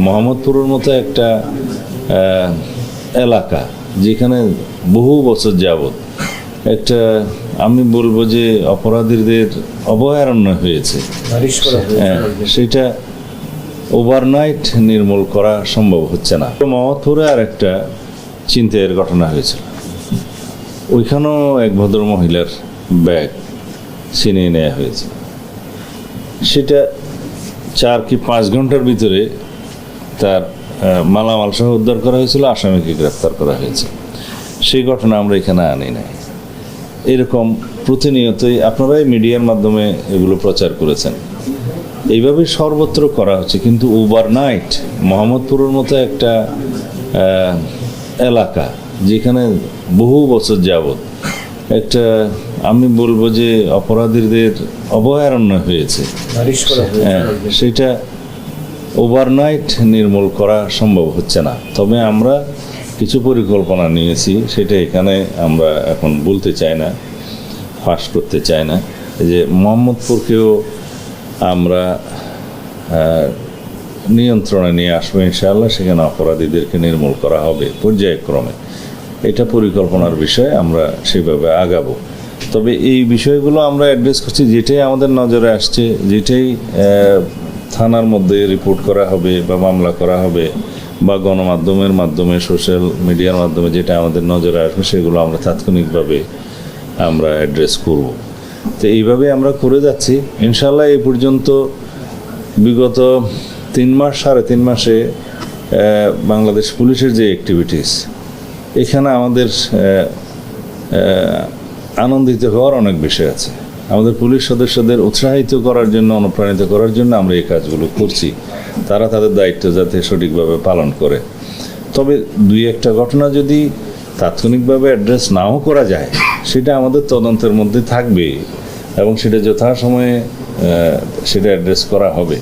মোহাম্মদপুরের মতো একটা এলাকা যেখানে বহু বছর যাবত একটা আমি বলবো যে অপরাধীদের অভয়ারণ্য হয়েছে, সেটা ওভারনাইট নির্মূল করা সম্ভব হচ্ছে না। মোহাম্মদপুরে আর একটা চিন্তার ঘটনা হয়েছিল, ওইখানেও এক ভদ্র মহিলার ব্যাগ ছিনিয়ে নেওয়া হয়েছে। সেটা 4 কি 5 ঘন্টার ভিতরে তার মালামাল সহ উদ্ধার করা হয়েছিল, আসামিকে গ্রেফতার করা হয়েছে। সেই ঘটনা আমরা এখানে আনি নাই। এরকম প্রতিনিয়তই আপনারাই মিডিয়ার মাধ্যমে এগুলো প্রচার করেছেন, এইভাবে সর্বত্র করা হচ্ছে। কিন্তু ওভারনাইট মোহাম্মদপুরের মতো একটা এলাকা যেখানে বহু বছর যাবত একটা আমি বলবো যে অপরাধীদের অভয়ারণ্য হয়েছে, সেটা ওভারনাইট নির্মূল করা সম্ভব হচ্ছে না। তবে আমরা কিছু পরিকল্পনা নিয়েছি, সেটা এখানে আমরা এখন বলতে চাই না, ফাঁস করতে চাই না। যে মোহাম্মদপুরকেও আমরা নিয়ন্ত্রণে নিয়ে আসবো ইনশাআল্লাহ, সেখানে অপরাধীদেরকে নির্মূল করা হবে পর্যায়ক্রমে। এটা পরিকল্পনার বিষয়, আমরা সেভাবে আগাবো। তবে এই বিষয়গুলো আমরা অ্যাড্রেস করছি, যেটাই আমাদের নজরে আসছে, যেটাই থানার মধ্যে রিপোর্ট করা হবে বা মামলা করা হবে বা গণমাধ্যমের মাধ্যমে সোশ্যাল মিডিয়ার মাধ্যমে যেটা আমাদের নজরে আসবে, সেগুলো আমরা তাৎক্ষণিকভাবে আমরা অ্যাড্রেস করব। তো এইভাবে আমরা করে যাচ্ছি ইনশাআল্লাহ। এই পর্যন্ত বিগত 3 মাস 3.5 মাসে বাংলাদেশ পুলিশের যে অ্যাক্টিভিটিস, এখানে আমাদের আনন্দিত হওয়ার অনেক বিষয় আছে। আমাদের পুলিশ সদস্যদের উৎসাহিত করার জন্য, অনুপ্রাণিত করার জন্য আমরা এই কাজগুলো করছি, তারা তাদের দায়িত্ব যাতে সঠিকভাবে পালন করে। তবে 2-1টা ঘটনা যদি তাৎক্ষণিকভাবে অ্যাড্রেস নাও করা যায়, সেটা আমাদের তদন্তের মধ্যে থাকবে এবং সেটা যথাসময়ে সেটা অ্যাড্রেস করা হবে।